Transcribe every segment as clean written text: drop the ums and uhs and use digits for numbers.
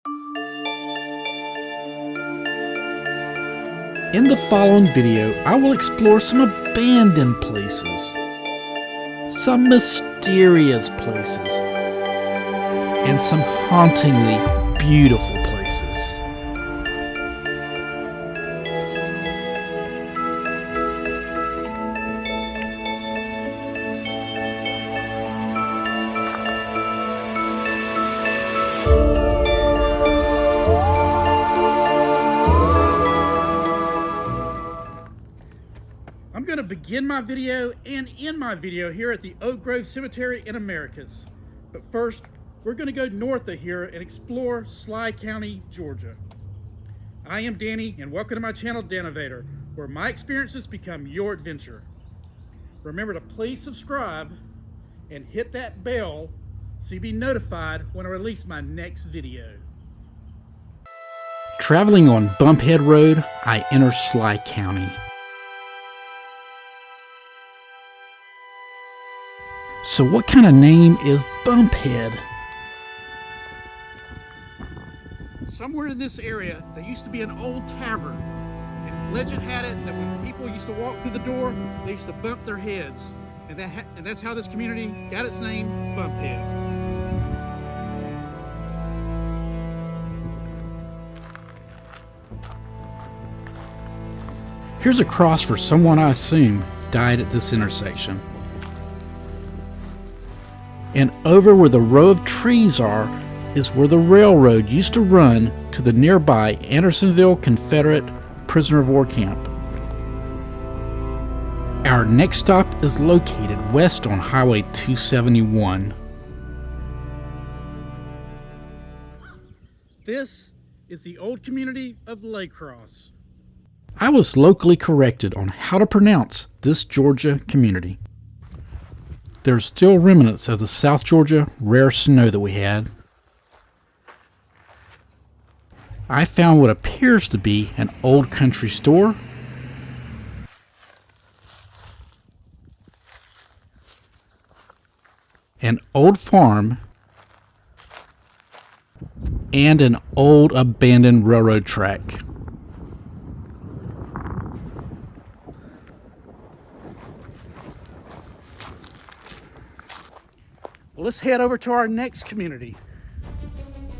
In the following video, I will explore some abandoned places, some mysterious places, and some hauntingly beautiful places. I'm going to begin my video and end my video here at the Oak Grove Cemetery in Americus. But first, we're going to go north of here and explore Schley County, Georgia. I am Danny, and welcome to my channel, Danovator, where my experiences become your adventure. Remember to please subscribe and hit that bell so you'll be notified when I release my next video. Traveling on Bumphead Road, I enter Schley County. So what kind of name is Bumphead? Somewhere in this area, there used to be an old tavern. And legend had it that when people used to walk through the door, they used to bump their heads. And that's how this community got its name, Bumphead. Here's a cross for someone I assume died at this intersection. And over where the row of trees are is where the railroad used to run to the nearby Andersonville Confederate prisoner of war camp. Our next stop is located west on Highway 271. This is the old community of Crosse. I was locally corrected on how to pronounce this Georgia community. There's still remnants of the South Georgia rare snow that we had. I found what appears to be an old country store, an old farm, and an old abandoned railroad track. Well, let's head over to our next community.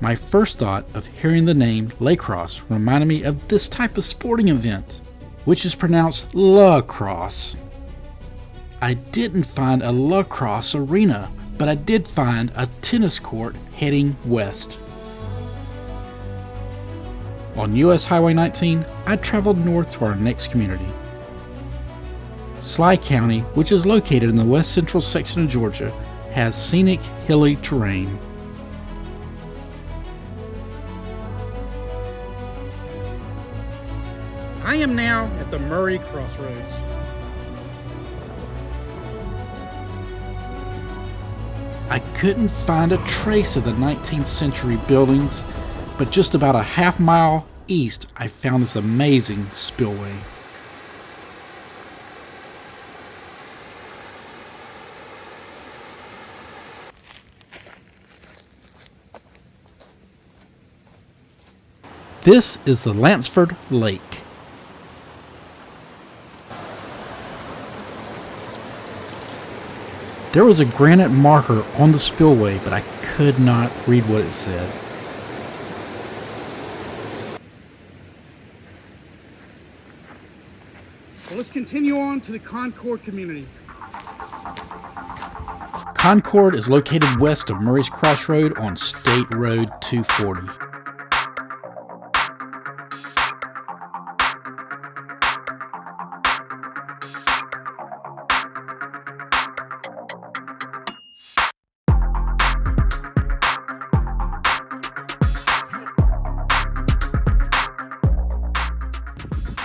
My first thought of hearing the name Crosse reminded me of this type of sporting event, which is pronounced lacrosse. I didn't find a lacrosse arena, but I did find a tennis court heading west. On US Highway 19, I traveled north to our next community. Schley County, which is located in the west central section of Georgia, has scenic, hilly terrain. I am now at the Murray Crossroads. I couldn't find a trace of the 19th century buildings, but just about a half mile east, I found this amazing spillway. This is the Lansford Lake. There was a granite marker on the spillway, but I could not read what it said. Well, let's continue on to the Concord community. Concord is located west of Murray's Crossroad on State Road 240.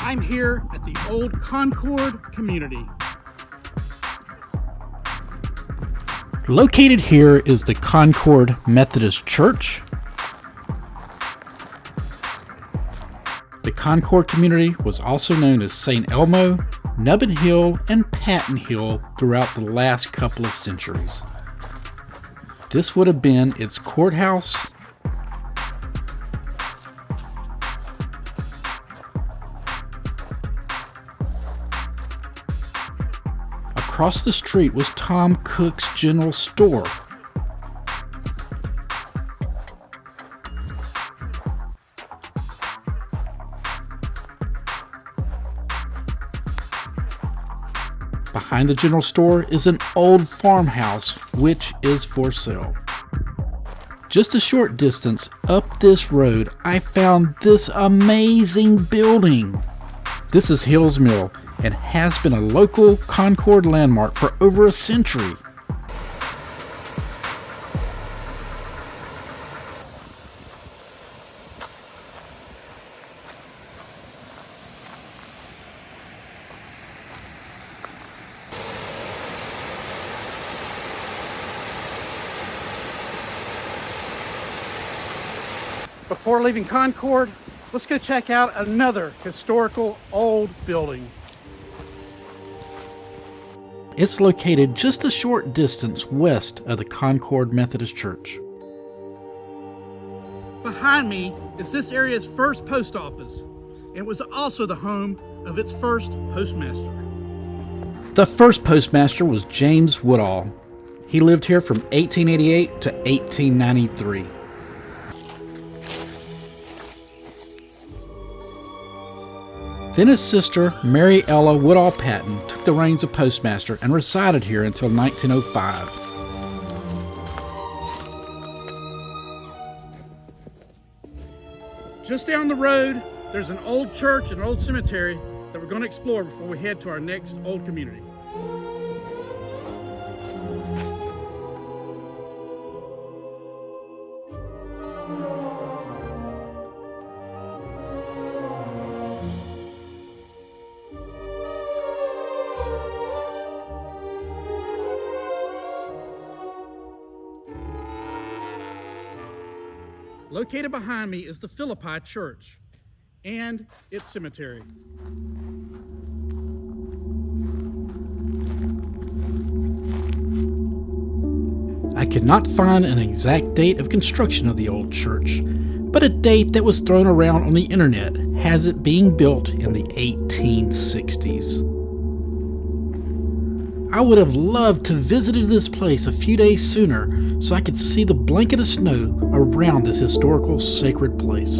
I'm here at the old Concord community. Located here is the Concord Methodist Church. The Concord community was also known as St. Elmo, Nubbin Hill, and Patton Hill throughout the last couple of centuries. This would have been its courthouse, across the street was Tom Cook's General Store. Behind the general store is an old farmhouse, which is for sale. Just a short distance up this road, I found this amazing building. This is Hill's Mill and has been a local Concord landmark for over a century. Before leaving Concord, let's go check out another historical old building. It's located just a short distance west of the Concord Methodist Church. Behind me is this area's first post office. It was also the home of its first postmaster. The first postmaster was James Woodall. He lived here from 1888 to 1893. Then his sister, Mary Ella Woodall Patton, took the reins of postmaster and resided here until 1905. Just down the road, there's an old church and an old cemetery that we're going to explore before we head to our next old community. Located behind me is the Philippi Church and its cemetery. I could not find an exact date of construction of the old church, but a date that was thrown around on the internet has it being built in the 1860s. I would have loved to visit this place a few days sooner so I could see the blanket of snow around this historical sacred place.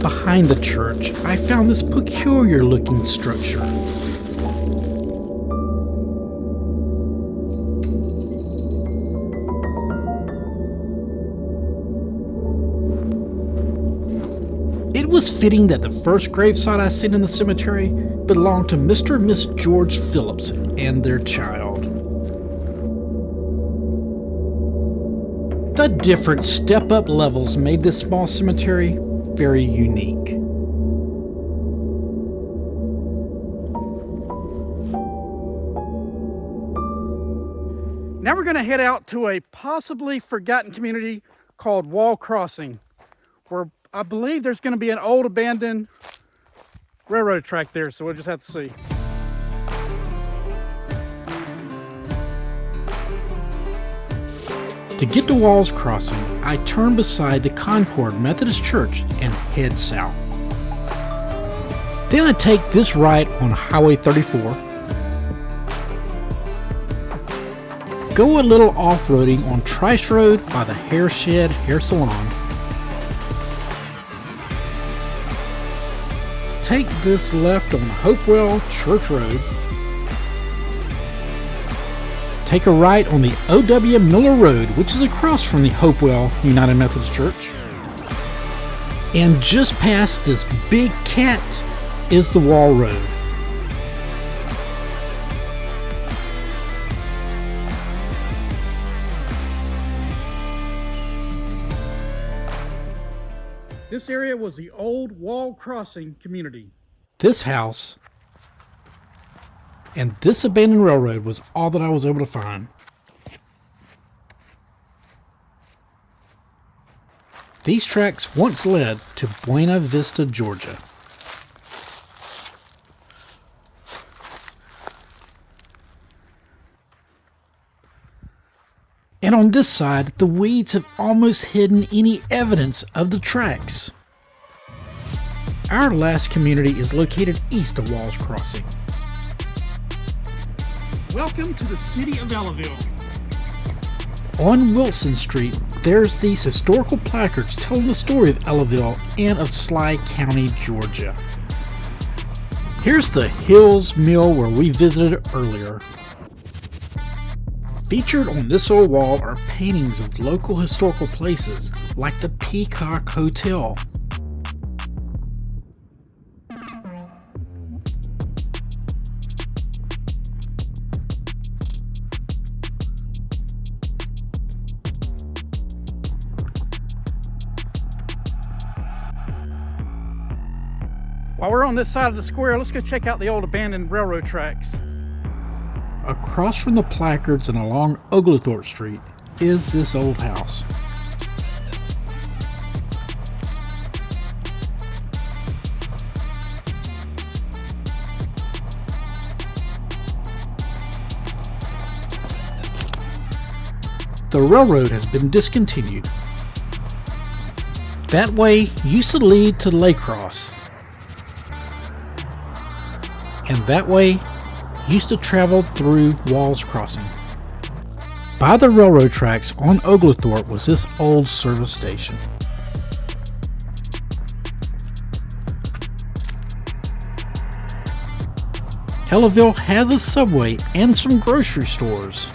Behind the church, I found this peculiar looking structure. It was fitting that the first gravesite I seen in the cemetery belonged to Mr. and Miss George Phillips and their child. The different step-up levels made this small cemetery very unique. Now we're going to head out to a possibly forgotten community called Wall Crossing, where I believe there's going to be an old abandoned railroad track there, so we'll just have to see. To get to Wall's Crossing, I turn beside the Concord Methodist Church and head south. Then I take this right on Highway 34, go a little off-roading on Trice Road by the Hair Shed Hair Salon, take this left on Hopewell Church Road, take a right on the O.W. Miller Road, which is across from the Hopewell United Methodist Church, and just past this big cat is the Wall Road. This area was the old Wall Crossing community. This house and this abandoned railroad was all that I was able to find. These tracks once led to Buena Vista, Georgia. And on this side, the weeds have almost hidden any evidence of the tracks. Our last community is located east of Walls Crossing. Welcome to the city of Ellaville. On Wilson Street, there's these historical placards telling the story of Ellaville and of Schley County, Georgia. Here's the Hills Mill where we visited earlier. Featured on this old wall are paintings of local historical places like the Peacock Hotel. While we're on this side of the square, let's go check out the old abandoned railroad tracks. Across from the placards and along Oglethorpe Street is this old house. The railroad has been discontinued. That way used to lead to Lake Crosse. And that way used to travel through Walls Crossing. By the railroad tracks on Oglethorpe was this old service station. Ellaville has a subway and some grocery stores.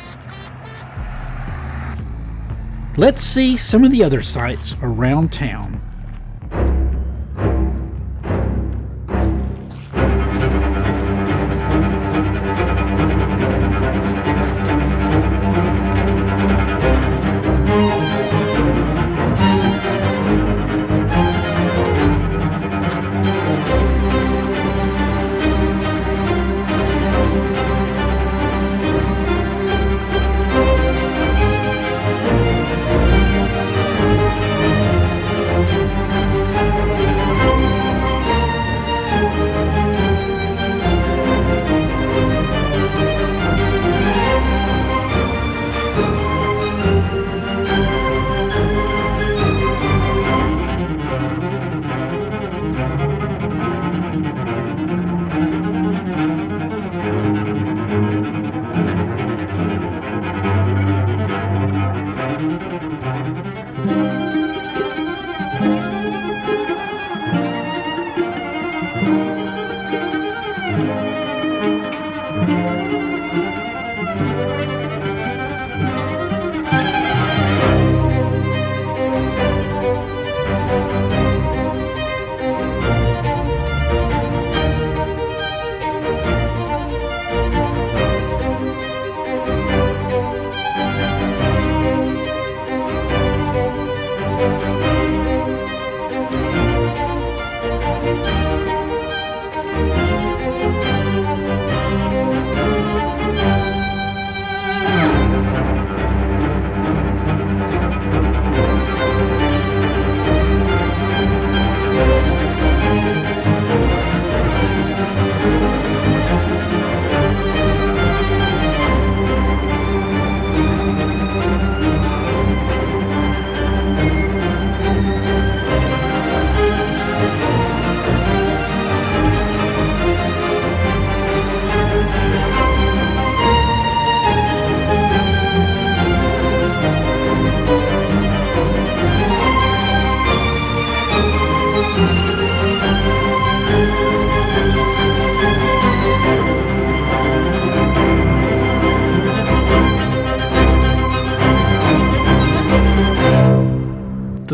Let's see some of the other sights around town.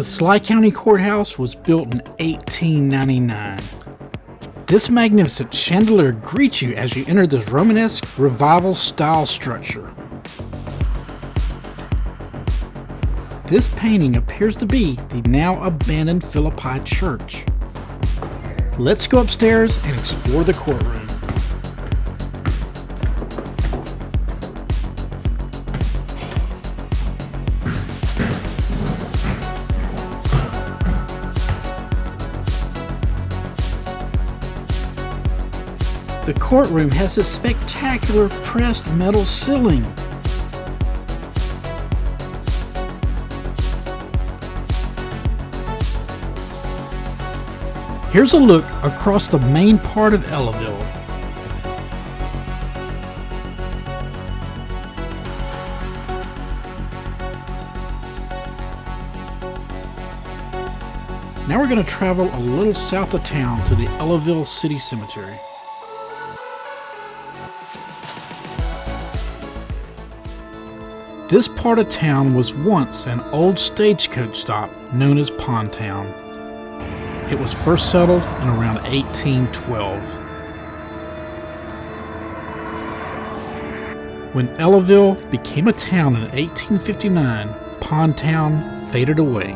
The Schley County Courthouse was built in 1899. This magnificent chandelier greets you as you enter this Romanesque Revival style structure. This painting appears to be the now abandoned Philippi church. Let's go upstairs and explore the courtroom. The courtroom has a spectacular pressed metal ceiling. Here's a look across the main part of Ellaville. Now we're going to travel a little south of town to the Ellaville City Cemetery. This part of town was once an old stagecoach stop known as Pond Town. It was first settled in around 1812. When Ellaville became a town in 1859, Pond Town faded away.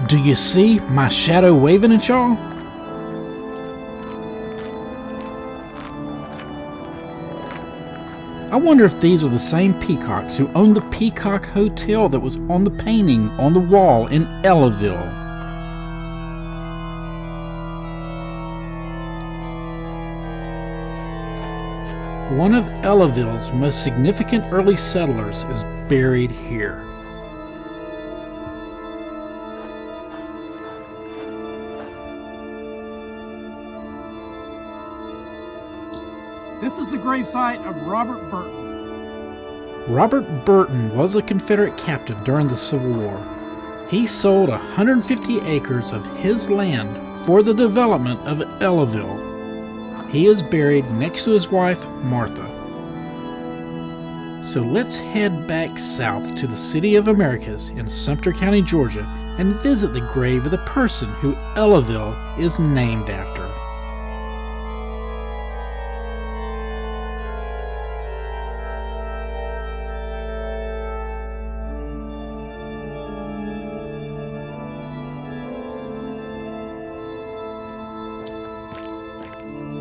Do you see my shadow waving at y'all? I wonder if these are the same peacocks who owned the Peacock Hotel that was on the painting on the wall in Ellaville. One of Ellaville's most significant early settlers is buried here. This is the gravesite of Robert Burton. Robert Burton was a Confederate captain during the Civil War. He sold 150 acres of his land for the development of Ellaville. He is buried next to his wife, Martha. So let's head back south to the city of Americus in Sumter County, Georgia, and visit the grave of the person who Ellaville is named after.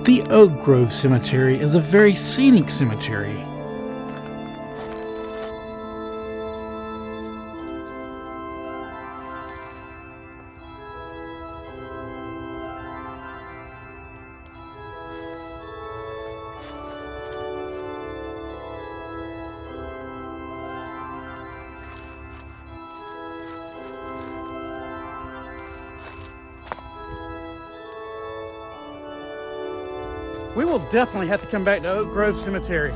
The Oak Grove Cemetery is a very scenic cemetery. We will definitely have to come back to Oak Grove Cemetery.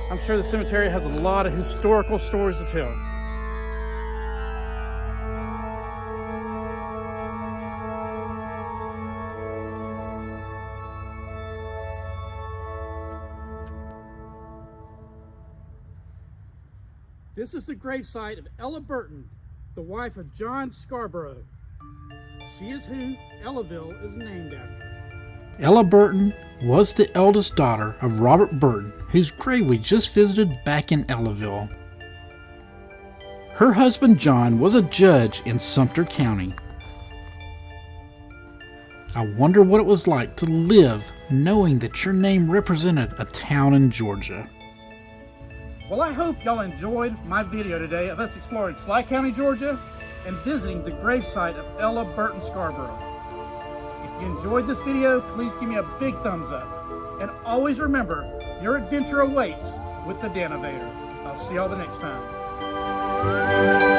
I'm sure the cemetery has a lot of historical stories to tell. This is the gravesite of Ella Burton, the wife of John Scarborough. She is who Ellaville is named after. Ella Burton was the eldest daughter of Robert Burton, whose grave we just visited back in Ellaville. Her husband John was a judge in Sumter County. I wonder what it was like to live knowing that your name represented a town in Georgia. Well, I hope y'all enjoyed my video today of us exploring Schley County, Georgia, and visiting the gravesite of Ella Burton Scarborough. If you enjoyed this video, please give me a big thumbs up. And always remember, your adventure awaits with the Danovator. I'll see y'all the next time.